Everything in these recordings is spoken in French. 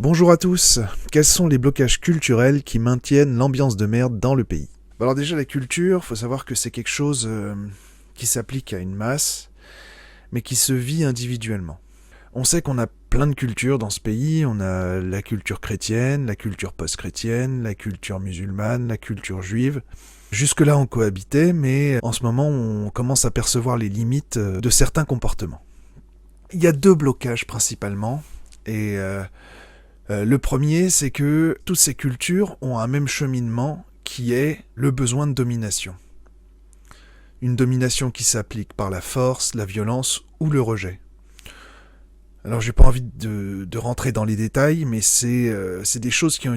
Bonjour à tous, quels sont les blocages culturels qui maintiennent l'ambiance de merde dans le pays? Alors déjà la culture, faut savoir que c'est quelque chose qui s'applique à une masse, mais qui se vit individuellement. On sait qu'on a plein de cultures dans ce pays, on a la culture chrétienne, la culture post-chrétienne, la culture musulmane, la culture juive. Jusque-là on cohabitait, mais en ce moment on commence à percevoir les limites de certains comportements. Il y a deux blocages principalement, et le premier, c'est que toutes ces cultures ont un même cheminement qui est le besoin de domination. Une domination qui s'applique par la force, la violence ou le rejet. Alors j'ai pas envie de rentrer dans les détails, mais c'est des choses qui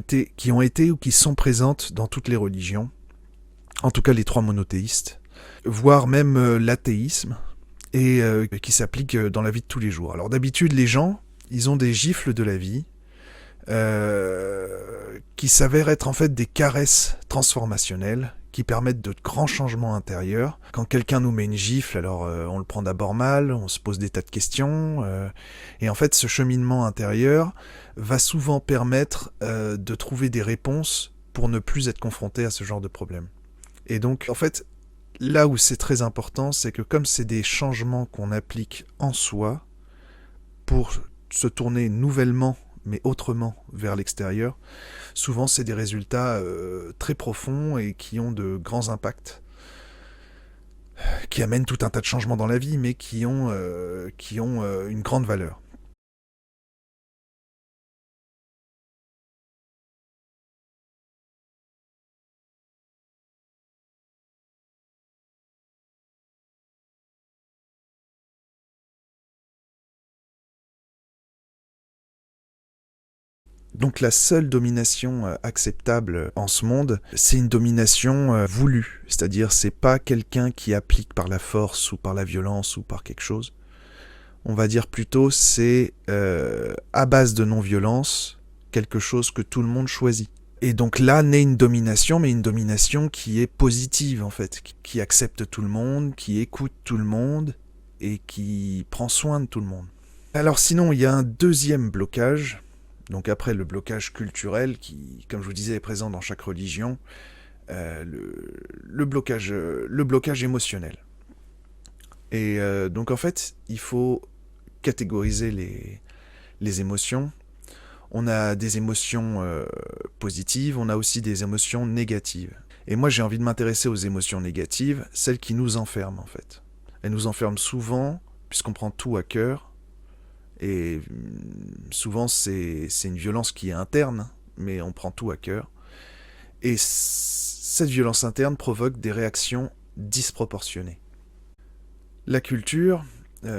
ont été ou qui sont présentes dans toutes les religions, en tout cas les trois monothéistes, voire même l'athéisme, et qui s'appliquent dans la vie de tous les jours. Alors d'habitude les gens, ils ont des gifles de la vie, qui s'avèrent être en fait des caresses transformationnelles qui permettent de grands changements intérieurs. Quand quelqu'un nous met une gifle, alors on le prend d'abord mal, on se pose des tas de questions, et en fait ce cheminement intérieur va souvent permettre de trouver des réponses pour ne plus être confronté à ce genre de problème. Et donc en fait, là où c'est très important, c'est que comme c'est des changements qu'on applique en soi, pour se tourner nouvellement mais autrement vers l'extérieur, souvent c'est des résultats très profonds et qui ont de grands impacts, qui amènent tout un tas de changements dans la vie, mais qui ont une grande valeur. Donc la seule domination acceptable en ce monde, c'est une domination voulue. C'est-à-dire c'est pas quelqu'un qui applique par la force ou par la violence ou par quelque chose. On va dire plutôt c'est à base de non-violence, quelque chose que tout le monde choisit. Et donc là naît une domination, mais une domination qui est positive en fait, qui accepte tout le monde, qui écoute tout le monde et qui prend soin de tout le monde. Alors sinon il y a un deuxième blocage. Donc après le blocage culturel qui, comme je vous disais, est présent dans chaque religion, le blocage émotionnel. Et donc en fait, il faut catégoriser les émotions. On a des émotions positives, on a aussi des émotions négatives. Et moi j'ai envie de m'intéresser aux émotions négatives, celles qui nous enferment en fait. Elles nous enferment souvent, puisqu'on prend tout à cœur. Et souvent, c'est une violence qui est interne, mais on prend tout à cœur. Et cette violence interne provoque des réactions disproportionnées. La culture,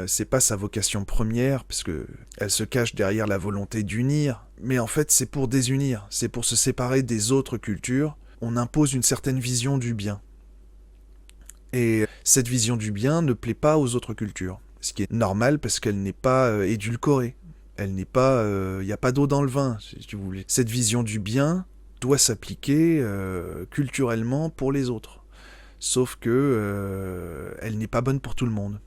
c'est pas sa vocation première, parce qu'elle se cache derrière la volonté d'unir, mais en fait, c'est pour désunir, c'est pour se séparer des autres cultures. On impose une certaine vision du bien. Et cette vision du bien ne plaît pas aux autres cultures. Ce qui est normal parce qu'elle n'est pas édulcorée. Elle n'est pas, il n'y a pas d'eau dans le vin, si vous voulez. Cette vision du bien doit s'appliquer culturellement pour les autres. Sauf que elle n'est pas bonne pour tout le monde.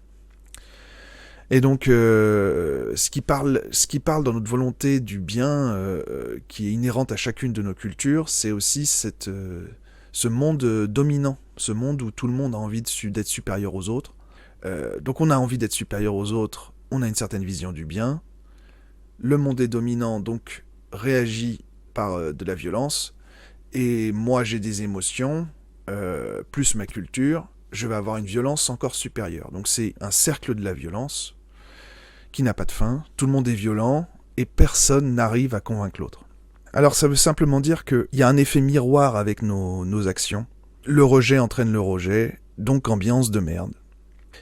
Et donc, ce qui parle dans notre volonté du bien, qui est inhérente à chacune de nos cultures, c'est aussi ce monde dominant, ce monde où tout le monde a envie d'être supérieur aux autres. Donc on a envie d'être supérieur aux autres, on a une certaine vision du bien. Le monde est dominant, donc réagit par de la violence. Et moi j'ai des émotions, plus ma culture, je vais avoir une violence encore supérieure. Donc c'est un cercle de la violence qui n'a pas de fin. Tout le monde est violent et personne n'arrive à convaincre l'autre. Alors ça veut simplement dire qu'il y a un effet miroir avec nos actions. Le rejet entraîne le rejet, donc ambiance de merde.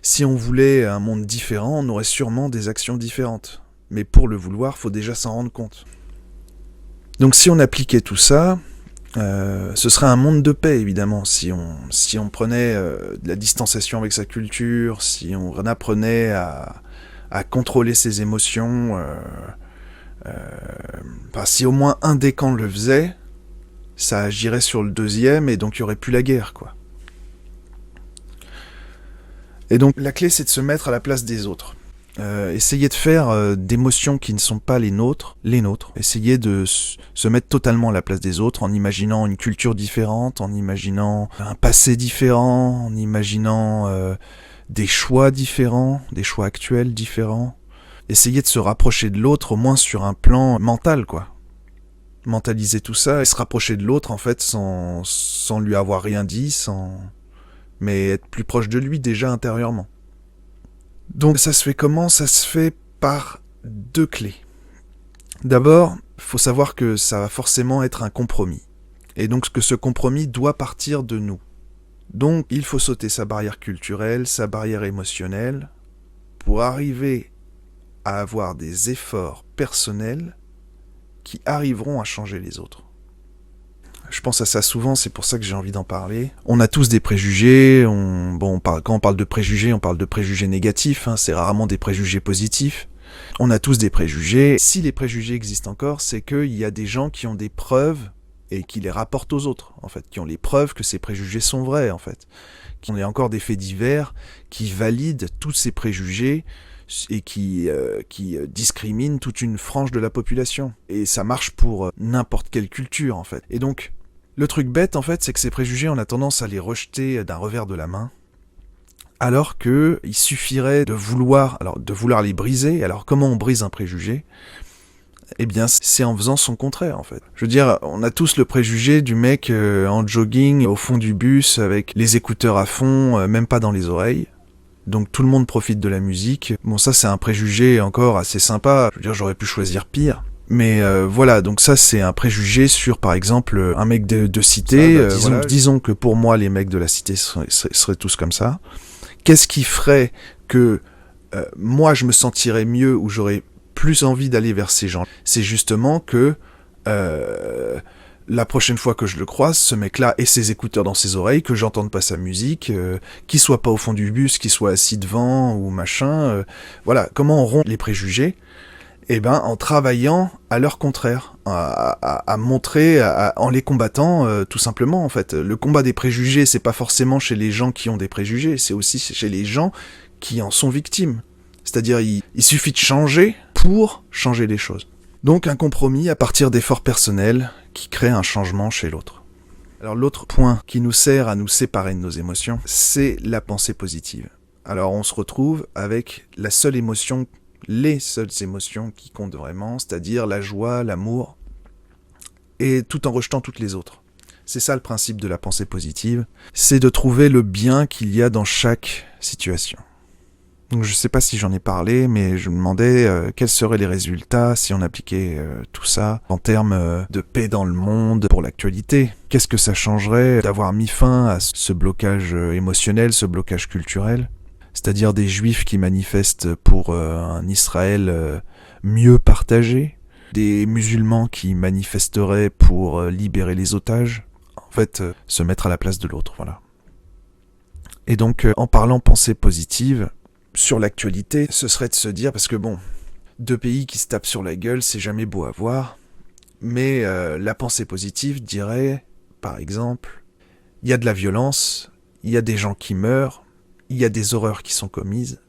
Si on voulait un monde différent, on aurait sûrement des actions différentes. Mais pour le vouloir, faut déjà s'en rendre compte. Donc si on appliquait tout ça, ce serait un monde de paix, évidemment. Si on prenait de la distanciation avec sa culture, si on apprenait à contrôler ses émotions, si au moins un des camps le faisait, ça agirait sur le deuxième et donc il n'y aurait plus la guerre, quoi. Et donc la clé c'est de se mettre à la place des autres. Essayer de faire d'émotions qui ne sont pas les nôtres. Essayer de se mettre totalement à la place des autres en imaginant une culture différente, en imaginant un passé différent, en imaginant des choix différents, des choix actuels différents. Essayer de se rapprocher de l'autre au moins sur un plan mental, quoi. Mentaliser tout ça et se rapprocher de l'autre en fait sans lui avoir rien dit, mais être plus proche de lui déjà intérieurement. Donc ça se fait comment ? Ça se fait par deux clés. D'abord, il faut savoir que ça va forcément être un compromis. Et donc que ce compromis doit partir de nous. Donc il faut sauter sa barrière culturelle, sa barrière émotionnelle, pour arriver à avoir des efforts personnels qui arriveront à changer les autres. Je pense à ça souvent, c'est pour ça que j'ai envie d'en parler. On a tous des préjugés, quand on parle de préjugés, on parle de préjugés négatifs, c'est rarement des préjugés positifs. On a tous des préjugés. Si les préjugés existent encore, c'est qu'il y a des gens qui ont des preuves et qui les rapportent aux autres, en fait, qui ont les preuves que ces préjugés sont vrais, en fait. Qu'il y a encore des faits divers qui valident tous ces préjugés et qui discriminent toute une frange de la population. Et ça marche pour n'importe quelle culture, en fait. Et donc, le truc bête, en fait, c'est que ces préjugés, on a tendance à les rejeter d'un revers de la main, alors qu'il suffirait de vouloir les briser. Alors, comment on brise un préjugé ? Eh bien, c'est en faisant son contraire, en fait. Je veux dire, on a tous le préjugé du mec en jogging au fond du bus, avec les écouteurs à fond, même pas dans les oreilles. Donc tout le monde profite de la musique. Bon, ça c'est un préjugé encore assez sympa. Je veux dire, j'aurais pu choisir pire. Mais voilà, donc ça c'est un préjugé sur, par exemple, un mec de cité. Disons que pour moi, les mecs de la cité seraient tous comme ça. Qu'est-ce qui ferait que moi je me sentirais mieux ou j'aurais plus envie d'aller vers ces gens ? C'est justement que la prochaine fois que je le croise, ce mec-là ait ses écouteurs dans ses oreilles, que j'entende pas sa musique, qu'il soit pas au fond du bus, qu'il soit assis devant ou machin. Voilà, comment on rompt les préjugés ? Eh ben, en travaillant à leur contraire, à montrer, en les combattant, tout simplement, en fait. Le combat des préjugés, c'est pas forcément chez les gens qui ont des préjugés, c'est aussi chez les gens qui en sont victimes. C'est-à-dire, il suffit de changer pour changer les choses. Donc un compromis à partir d'efforts personnels qui crée un changement chez l'autre. Alors l'autre point qui nous sert à nous séparer de nos émotions, c'est la pensée positive. Alors on se retrouve avec les seules émotions qui comptent vraiment, c'est-à-dire la joie, l'amour, et tout en rejetant toutes les autres. C'est ça le principe de la pensée positive, c'est de trouver le bien qu'il y a dans chaque situation. Donc je sais pas si j'en ai parlé, mais je me demandais quels seraient les résultats si on appliquait tout ça en termes de paix dans le monde pour l'actualité. Qu'est-ce que ça changerait d'avoir mis fin à ce blocage émotionnel, ce blocage culturel ? C'est-à-dire des juifs qui manifestent pour un Israël mieux partagé, des musulmans qui manifesteraient pour libérer les otages. En fait, se mettre à la place de l'autre, voilà. Et donc, en parlant pensée positive, sur l'actualité, ce serait de se dire, parce que bon, deux pays qui se tapent sur la gueule, c'est jamais beau à voir, mais la pensée positive dirait, par exemple, il y a de la violence, il y a des gens qui meurent, il y a des horreurs qui sont commises,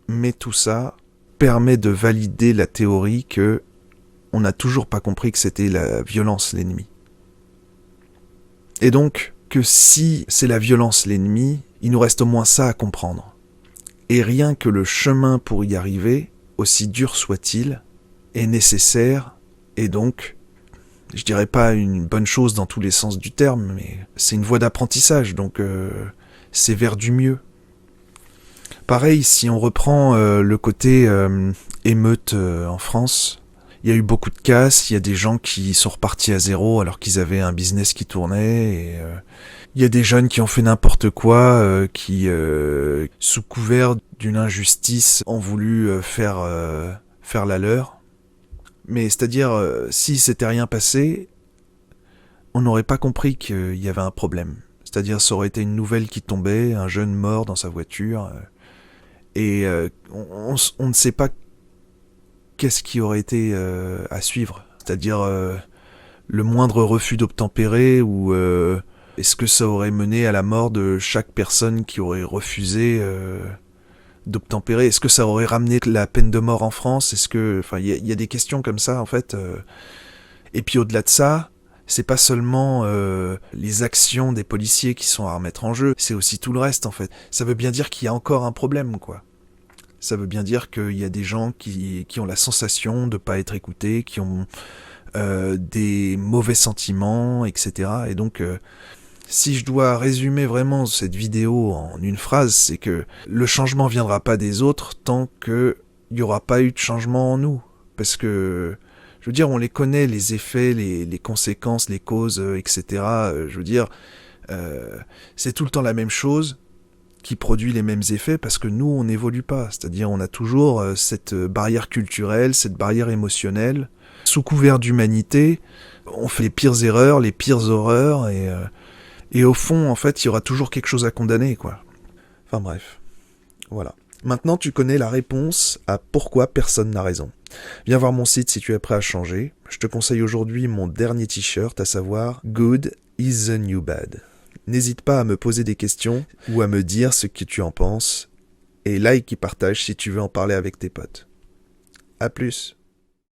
mais tout ça permet de valider la théorie que on n'a toujours pas compris que c'était la violence l'ennemi. Et donc, que si c'est la violence l'ennemi, il nous reste au moins ça à comprendre. Et rien que le chemin pour y arriver, aussi dur soit-il, est nécessaire, et donc, je dirais pas une bonne chose dans tous les sens du terme, mais c'est une voie d'apprentissage, donc c'est vers du mieux. Pareil, si on reprend le côté émeute en France, il y a eu beaucoup de casse, il y a des gens qui sont repartis à zéro alors qu'ils avaient un business qui tournait, et il y a des jeunes qui ont fait n'importe quoi, qui, sous couvert d'une injustice, ont voulu faire la leur. Mais c'est-à-dire, si s'était rien passé, on n'aurait pas compris qu'il y avait un problème. C'est-à-dire, ça aurait été une nouvelle qui tombait, un jeune mort dans sa voiture, et on ne sait pas qu'est-ce qui aurait été à suivre. C'est-à-dire, le moindre refus d'obtempérer, ou est-ce que ça aurait mené à la mort de chaque personne qui aurait refusé d'obtempérer. Est-ce que ça aurait ramené la peine de mort en France? Est-ce que, enfin, il y a des questions comme ça en fait. Et puis au-delà de ça, c'est pas seulement les actions des policiers qui sont à remettre en jeu, c'est aussi tout le reste en fait. Ça veut bien dire qu'il y a encore un problème, quoi. Ça veut bien dire qu'il y a des gens qui ont la sensation de pas être écoutés, qui ont des mauvais sentiments, etc. Et donc, si je dois résumer vraiment cette vidéo en une phrase, c'est que le changement viendra pas des autres tant qu'il n'y aura pas eu de changement en nous. Parce que, je veux dire, on les connaît, les effets, les conséquences, les causes, etc. Je veux dire, c'est tout le temps la même chose qui produit les mêmes effets parce que nous, on n'évolue pas. C'est-à-dire, on a toujours cette barrière culturelle, cette barrière émotionnelle. Sous couvert d'humanité, on fait les pires erreurs, les pires horreurs, et au fond, en fait, il y aura toujours quelque chose à condamner, quoi. Enfin bref, voilà. Maintenant, tu connais la réponse à pourquoi personne n'a raison. Viens voir mon site si tu es prêt à changer. Je te conseille aujourd'hui mon dernier t-shirt, à savoir « Good is the new bad ». N'hésite pas à me poser des questions ou à me dire ce que tu en penses. Et like et partage si tu veux en parler avec tes potes. À plus.